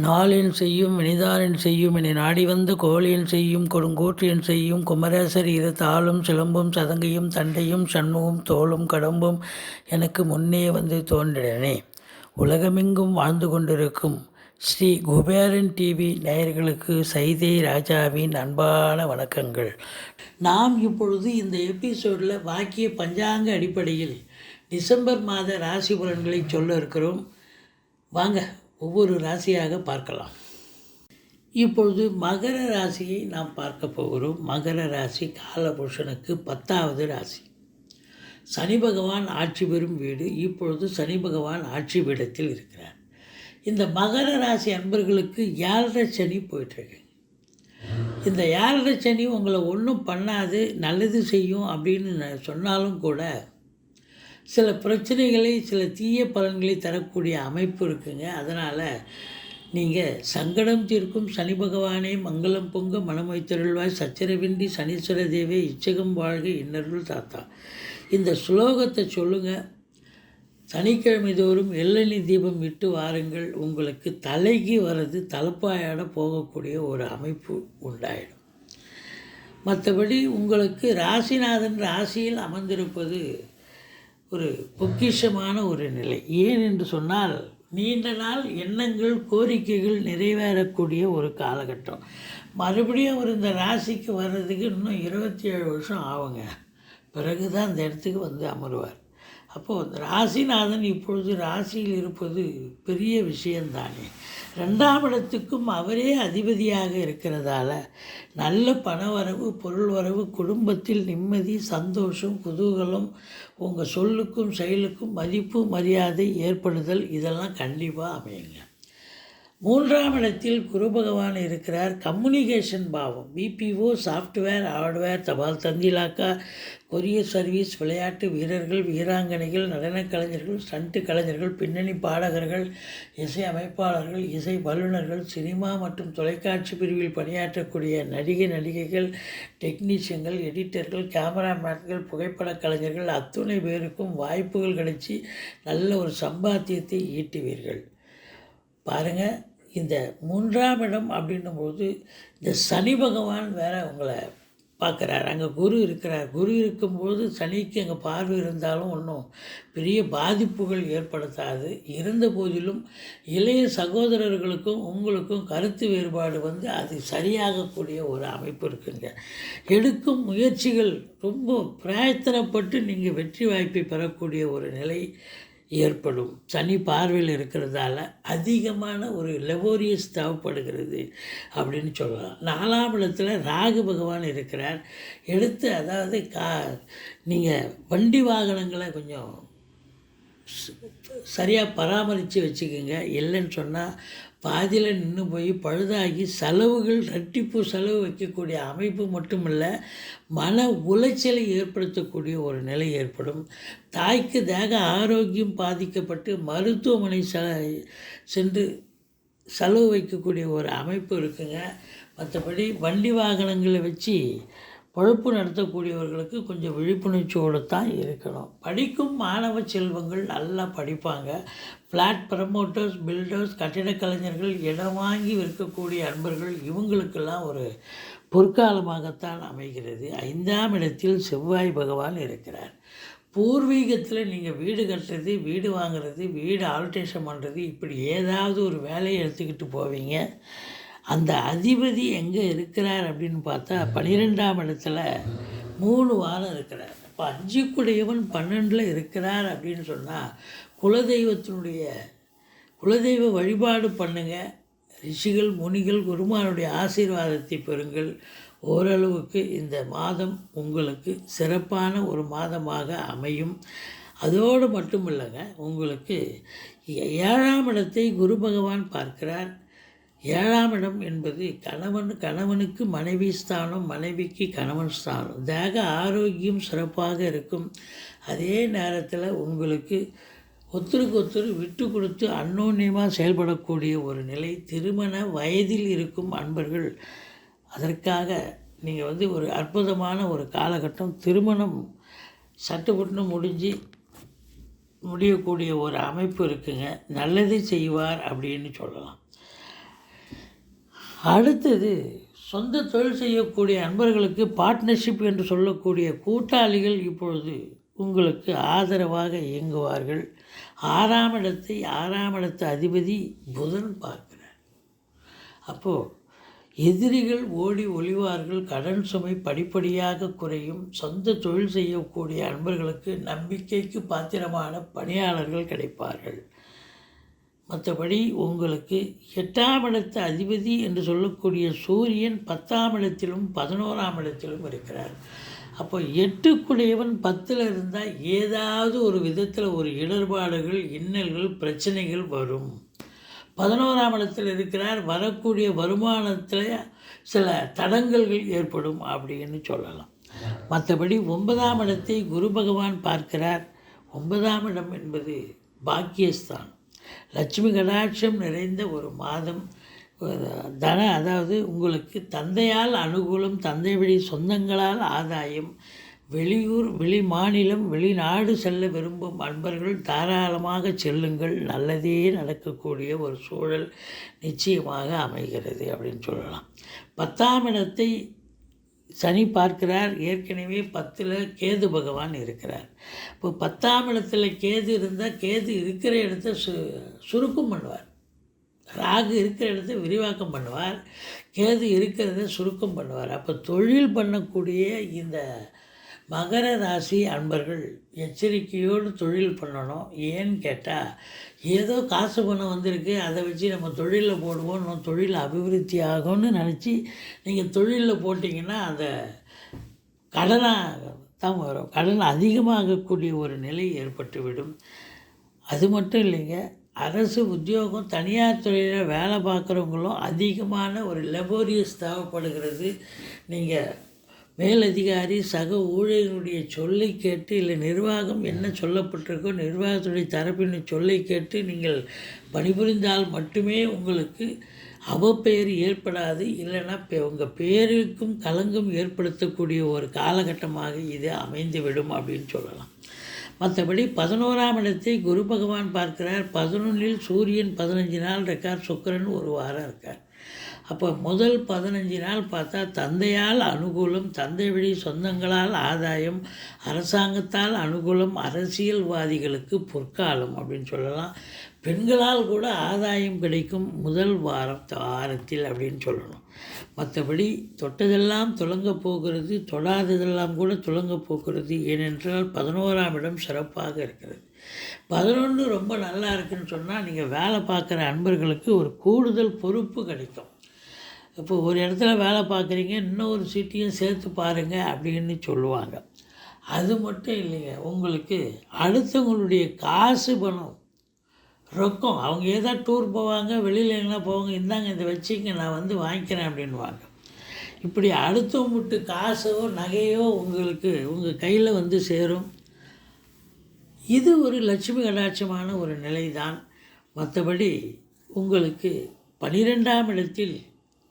நாளின் செய்யும் வினிதானின் செய்யும் என நாடி வந்த கோழியின் செய்யும் கொடுங்கூற்றியன் செய்யும் குமரேசர் இரு தாளும் சிலம்பும் சதங்கையும் தண்டையும் சண்முகம் தோளும் கடம்பும் எனக்கு முன்னே வந்து தோன்றினே. உலகமெங்கும் வாழ்ந்து கொண்டிருக்கும் ஸ்ரீ குபேரன் டிவி நேயர்களுக்கு சைதை ராஜாவின் அன்பான வணக்கங்கள். நாம் இப்பொழுது இந்த எபிசோடில் வாக்கிய பஞ்சாங்க அடிப்படையில் டிசம்பர் மாத ராசி பலன்களை சொல்ல இருக்கிறோம். வாங்க ஒவ்வொரு ராசியாக பார்க்கலாம். இப்பொழுது மகர ராசியை நாம் பார்க்க போகிறோம். மகர ராசி காலபுருஷனுக்கு 10வது ராசி. சனி பகவான் ஆட்சி பெறும் வீடு. இப்பொழுது சனி பகவான் ஆட்சி பீடத்தில் இருக்கிறார். இந்த மகர ராசி அன்பர்களுக்கு 7.5 சனி போயிட்டுருக்கு. இந்த 7.5 சனி உங்களை ஒன்றும் பண்ணாது, நல்லது செய்யும் அப்படின்னு சொன்னாலும் கூட சில பிரச்சனைகளை, சில தீய பலன்களை தரக்கூடிய அமைப்பு இருக்குங்க. அதனால் நீங்கள் சங்கடம் தீர்க்கும் சனி பகவானே மங்களம் பொங்க மனம் வைத்தருள்வாய் சச்சரவின்றி சனீஸ்வர தேவே இச்சகம் வாழ்க இன்னருள் தாத்தா. இந்த ஸ்லோகத்தை சொல்லுங்கள். சனிக்கிழமை தோறும் எள்ளெண்ணெய் தீபம் விட்டு வாருங்கள். உங்களுக்கு தலைக்கு வர்றது தலைப்பாயோட போகக்கூடிய ஒரு அமைப்பு உண்டாயிடும். மற்றபடி உங்களுக்கு ராசிநாதன் ராசியில் அமர்ந்திருப்பது ஒரு பொக்கிஷமான ஒரு நிலை. ஏன் என்று சொன்னால், நீண்ட நாள் எண்ணங்கள் கோரிக்கைகள் நிறைவேறக்கூடிய ஒரு காலகட்டம். மறுபடியும் அவர் இந்த ராசிக்கு வர்றதுக்கு இன்னும் 27 வருஷம் ஆகுங்க. பிறகு தான் இந்த இடத்துக்கு வந்து அமருவார். அப்போது அந்த ராசிநாதன் இப்பொழுது ராசியில் இருப்பது பெரிய விஷயந்தானே. 2ஆம் இடத்துக்கும் அவரே அதிபதியாக இருக்கிறதால நல்ல பணவரவு, பொருள் வரவு, குடும்பத்தில் நிம்மதி, சந்தோஷம், குதூகலம், உங்கள் சொல்லுக்கும் செயலுக்கும் மதிப்பு மரியாதை ஏற்படுதல், இதெல்லாம் கண்டிப்பாக அமையுங்க. 3ஆம் இடத்தில் குரு பகவான் இருக்கிறார். கம்யூனிகேஷன் பாவம், பிபிஓ, சாஃப்ட்வேர், ஹார்ட்வேர், தபால் தந்திலாக்கா, கொரியர் சர்வீஸ், விளையாட்டு வீரர்கள், வீராங்கனைகள், நடனக் கலைஞர்கள், ஸ்டண்ட் கலைஞர்கள், பின்னணி பாடகர்கள், இசை அமைப்பாளர்கள், இசை வல்லுநர்கள், சினிமா மற்றும் தொலைக்காட்சி பிரிவில் பணியாற்றக்கூடிய நடிகைகள், டெக்னீஷியன்கள், எடிட்டர்கள், கேமராமேன்கள், புகைப்பட கலைஞர்கள் அத்துணை பேருக்கும் வாய்ப்புகள் கிடைச்சி நல்ல ஒரு சம்பாத்தியத்தை ஈட்டுவீர்கள். பாருங்கள், இந்த 3ஆம் இடம் அப்படின்னும்போது இந்த சனி பகவான் வேறு உங்களை பார்க்குறார். அங்கே குரு இருக்கிறார். குரு இருக்கும்போது சனிக்கு அங்கே பார்வை இருந்தாலும் ஒன்றும் பெரிய பாதிப்புகள் ஏற்படுத்தாது. இருந்த போதிலும் இளைய சகோதரர்களுக்கும் உங்களுக்கும் கருத்து வேறுபாடு வந்து அது சரியாகக்கூடிய ஒரு அமைப்பு இருக்குங்க. எடுக்கும் முயற்சிகள் ரொம்ப பிரயத்தனப்பட்டு நீங்கள் வெற்றி வாய்ப்பை பெறக்கூடிய ஒரு நிலை ஏற்படும். சனி பார்வையில் இருக்கிறதால அதிகமான ஒரு லெபோரியஸ் தேவைப்படுகிறது அப்படின்னு சொல்லலாம். 4ஆம் இடத்துல ராகு பகவான் இருக்கிறார். அதாவது நீங்கள் வண்டி வாகனங்களை கொஞ்சம் சரியாக பராமரித்து வச்சுக்கோங்க. இல்லைன்னு சொன்னால் பாதியில் நின்று போய் பழுதாகி செலவுகள் ரெட்டிப்பு செலவு வைக்கக்கூடிய அமைப்பு மட்டுமில்லை, மன உளைச்சலை ஏற்படுத்தக்கூடிய ஒரு நிலை ஏற்படும். தாய்க்கு தேக ஆரோக்கியம் பாதிக்கப்பட்டு மருத்துவமனை சென்று செலவு வைக்கக்கூடிய ஒரு அமைப்பு இருக்குங்க. மற்றபடி வண்டி வாகனங்களை வச்சு பொழப்பு நடத்தக்கூடியவர்களுக்கு கொஞ்சம் விழிப்புணர்ச்சியோடு தான் இருக்கணும். படிக்கும் மாணவ செல்வங்கள் நல்லா படிப்பாங்க. ஃப்ளாட் ப்ரமோட்டர்ஸ், பில்டர்ஸ், கட்டிடக் கலைஞர்கள், இடம் வாங்கி விற்கக்கூடிய அன்பர்கள், இவங்களுக்கெல்லாம் ஒரு பொற்காலமாகத்தான் அமைகிறது. 5ஆம் இடத்தில் செவ்வாய் பகவான் இருக்கிறார். பூர்வீகத்தில் நீங்கள் வீடு கட்டுறது, வீடு வாங்குறது, வீடு ஆல்ட்ரேஷன் பண்ணுறது, இப்படி ஏதாவது ஒரு வேலையை எடுத்துக்கிட்டு போவீங்க. அந்த அதிபதி எங்கே இருக்கிறார் அப்படின்னு பார்த்தா 12ஆம் இடத்துல 3 வாரம் இருக்கிறார். இப்போ 5 12 இருக்கிறார் அப்படின்னு சொன்னால் குலதெய்வ வழிபாடு பண்ணுங்கள். ரிஷிகள், முனிகள், குருமானுடைய ஆசீர்வாதத்தை பெறுங்கள். ஓரளவுக்கு இந்த மாதம் உங்களுக்கு சிறப்பான ஒரு மாதமாக அமையும். அதோடு மட்டும் இல்லைங்க, உங்களுக்கு 7ஆம் இடத்தை குரு பகவான் பார்க்கிறார். 7ஆம் இடம் என்பது கணவனுக்கு மனைவி ஸ்தானம், மனைவிக்கு கணவன் ஸ்தானம். தேக ஆரோக்கியம் சிறப்பாக இருக்கும். அதே நேரத்தில் உங்களுக்கு ஒருத்தருக்கு விட்டு கொடுத்து அன்னோன்யமாக செயல்படக்கூடிய ஒரு நிலை. திருமண வயதில் இருக்கும் அன்பர்கள், அதற்காக நீங்கள் ஒரு அற்புதமான ஒரு காலகட்டம். திருமணம் சட்டுப்புட்டுன்னு முடியக்கூடிய ஒரு அமைப்பு இருக்குங்க. நல்லது செய்வார் அப்படின்னு சொல்லலாம். அடுத்தது, சொந்த தொழில் செய்யக்கூடிய அன்பர்களுக்கு பார்ட்னர்ஷிப் என்று சொல்லக்கூடிய கூட்டாளிகள் இப்பொழுது உங்களுக்கு ஆதரவாக இயங்குவார்கள். 6ஆம் இடத்து அதிபதி புதன் பார்க்கிறார். அப்போது எதிரிகள் ஓடி ஒளிவார்கள். கடன் சுமை படிப்படியாக குறையும். சொந்த தொழில் செய்யக்கூடிய அன்பர்களுக்கு நம்பிக்கைக்கு பாத்திரமான பணியாளர்கள் கிடைப்பார்கள். மற்றபடி உங்களுக்கு 8ஆம் இடத்து அதிபதி என்று சொல்லக்கூடிய சூரியன் 10ஆம் இடத்திலும் 11ஆம் இடத்திலும் இருக்கிறார். அப்போ 8க்குடையவன் 10ல் இருந்தால் ஏதாவது ஒரு விதத்தில் ஒரு இடர்பாடுகள், இன்னல்கள், பிரச்சனைகள் வரும். 11ஆம் இடத்தில் இருக்கிறார். வரக்கூடிய வருமானத்தில் சில தடங்கல்கள் ஏற்படும் அப்படின்னு சொல்லலாம். மற்றபடி 9ஆம் இடத்தை குரு பகவான் பார்க்கிறார். 9ஆம் இடம் என்பது பாக்கியஸ்தானம். லட்சுமி கடாட்சம் நிறைந்த ஒரு மாதம். அதாவது உங்களுக்கு தந்தையால் அனுகூலம், தந்தை வழி சொந்தங்களால் ஆதாயம், வெளியூர், வெளி மாநிலம், வெளிநாடு செல்ல விரும்பும் அன்பர்கள் தாராளமாக செல்லுங்கள். நல்லதே நடக்கக்கூடிய ஒரு சூழல் நிச்சயமாக அமைகிறது அப்படின்னு சொல்லலாம். 10ஆம் இடத்தை சனி பார்க்கிறார். ஏற்கனவே 10ல் கேது பகவான் இருக்கிறார். இப்போ 10ஆம் இடத்துல கேது இருந்தால் கேது இருக்கிற இடத்த சுருக்கம் பண்ணுவார். ராகு இருக்கிற இடத்த விரிவாக்கம் பண்ணுவார். கேது இருக்கிறத சுருக்கம் பண்ணுவார். அப்போ தொழில் பண்ணக்கூடிய இந்த மகர ராசி அன்பர்கள் எச்சரிக்கையோடு தொழில் பண்ணணும். ஏன்னு கேட்டால், ஏதோ காசு பணம் வந்திருக்கு, அதை வச்சு நம்ம தொழிலில் போடுவோம், நம்ம தொழில் அபிவிருத்தி ஆகும்னு நினச்சி நீங்கள் தொழிலில் போட்டிங்கன்னா அந்த கடனாக தான் வரும். கடன் அதிகமாகக்கூடிய ஒரு நிலை ஏற்பட்டுவிடும். அது மட்டும் இல்லைங்க, அரசு உத்தியோகம், தனியார் துறையில் வேலை பார்க்குறவங்களும் அதிகமான ஒரு லெபோரியஸ் தேவைப்படுகிறது. நீங்கள் மேலதிகாரி, சக ஊழியர்களுடைய சொல்லை கேட்டு, இல்லை நிர்வாகம் என்ன சொல்லப்பட்டிருக்கோ நிர்வாகத்துடைய தரப்பின் சொல்லை கேட்டு நீங்கள் பணிபுரிந்தால் மட்டுமே உங்களுக்கு அவப்பெயர் ஏற்படாது. இல்லைன்னா உங்கள் பேருக்கும் களங்கம் ஏற்படுத்தக்கூடிய ஒரு காலகட்டமாக இது அமைந்துவிடும் அப்படின்னு சொல்லலாம். மற்றபடி 11ஆம் இடத்தை குரு பகவான் பார்க்கிறார். 11ல் சூரியன் 15 நாள் இருக்கார். சுக்கிரன் ஒரு வாரம் இருக்கார். அப்போ முதல் 15 நாள் பார்த்தா தந்தையால் அனுகூலம், தந்தை வழி சொந்தங்களால் ஆதாயம், அரசாங்கத்தால் அனுகூலம், அரசியல்வாதிகளுக்கு பொற்காலம் அப்படின்னு சொல்லலாம். பெண்களால் கூட ஆதாயம் கிடைக்கும் முதல் வாரத்தில் அப்படின்னு சொல்லணும். மற்றபடி தொட்டதெல்லாம் துலங்கப் போகிறது, தொடாததெல்லாம் கூட துலங்கப் போகிறது. ஏனென்றால் 11ஆம் இடம் சிறப்பாக இருக்கிறது. 11 ரொம்ப நல்லா இருக்குதுன்னு சொன்னால் நீங்கள் வேலை பார்க்குற அன்பர்களுக்கு ஒரு கூடுதல் பொறுப்பு கிடைக்கும். இப்போ ஒரு இடத்துல வேலை பார்க்குறீங்க, இன்னொரு சீட்டையும் சேர்த்து பாருங்கள் அப்படின்னு சொல்லுவாங்க. அது மட்டும் இல்லைங்க, உங்களுக்கு அடுத்தவங்களுடைய காசு பணம், ரொக்கம், அவங்க ஏதோ டூர் போவாங்க, வெளியில் எங்கன்னா போவாங்க, இந்தாங்க இதை வச்சுங்க நான் வந்து வாங்கிக்கிறேன் அப்படின்வாங்க. இப்படி அடுத்தவங்க விட்டு காசோ நகையோ உங்களுக்கு உங்கள் கையில் வந்து சேரும். இது ஒரு லட்சுமி கடாட்சமான ஒரு நிலை தான். மற்றபடி உங்களுக்கு 12ஆம் இடத்தில்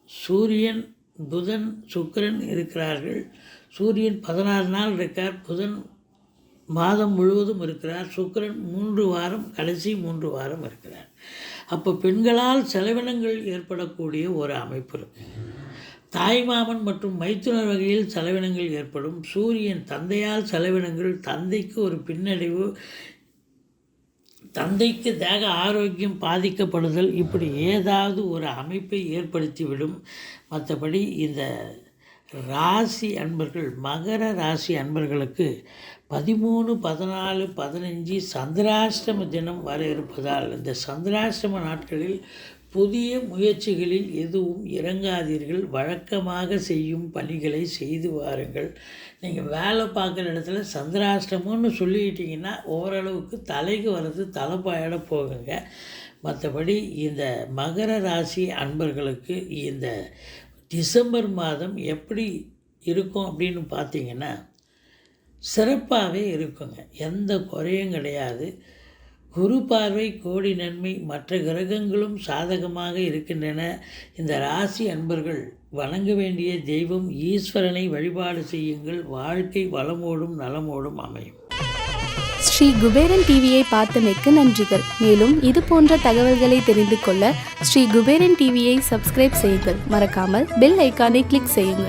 சூரியன், புதன், சுக்கிரன் இருக்கிறார்கள். சூரியன் 16 நாள் இருக்கார். புதன் மாதம் முழுவதும் இருக்கிறார். சுக்கிரன் 3 வாரம், கடைசி 3 வாரம் இருக்கிறார். அப்போ பெண்களால் செலவினங்கள் ஏற்படக்கூடிய ஒரு அமைப்பு இருக்குது. தாய்மாமன் மற்றும் மைத்துனர் வகையில் செலவினங்கள் ஏற்படும். சூரியன் தந்தையால் செலவினங்கள், தந்தைக்கு ஒரு பின்னடைவு, தந்தைக்கு தேக ஆரோக்கியம் பாதிக்கப்படுதல், இப்படி ஏதாவது ஒரு அமைப்பை ஏற்படுத்திவிடும். மற்றபடி இந்த ராசி அன்பர்கள், மகர ராசி அன்பர்களுக்கு 13, 14, 15 சந்திராஷ்டம தினம் வர இருப்பதால் இந்த சந்திராஷ்டம நாட்களில் புதிய முயற்சிகளில் எதுவும் இறங்காதீர்கள். வழக்கமாக செய்யும் பணிகளை செய்து வாருங்கள். நீங்கள் வேலை பார்க்குற இடத்துல சந்திராஷ்டமம்னு சொல்லிக்கிட்டிங்கன்னா ஓரளவுக்கு தலைக்கு வர்றது தலைப்பாயிட போகுங்க. மற்றபடி இந்த மகர ராசி அன்பர்களுக்கு இந்த டிசம்பர் மாதம் எப்படி இருக்கும் அப்படின்னு பார்த்தீங்கன்னா சிறப்பாகவே இருக்குங்க. எந்த குறையும் கிடையாது. குரு பார்வை கோடி நன்மை. மற்ற கிரகங்களும் சாதகமாக இருக்கின்றன. இந்த ராசி அன்பர்கள் வணங்க வேண்டிய தெய்வம் ஈஸ்வரனை வழிபாடு செய்யுங்கள். வாழ்க்கை வளமோடும் நலமோடும் அமையும். ஸ்ரீ குபேரன் டிவியை பார்த்தமைக்கு நன்றிகள். மேலும் இது போன்ற தகவல்களை தெரிந்து கொள்ள ஸ்ரீ குபேரன் டிவியை சப்ஸ்கிரைப் செய்யுங்கள். மறக்காமல் பெல் ஐக்கானை கிளிக் செய்யுங்கள்.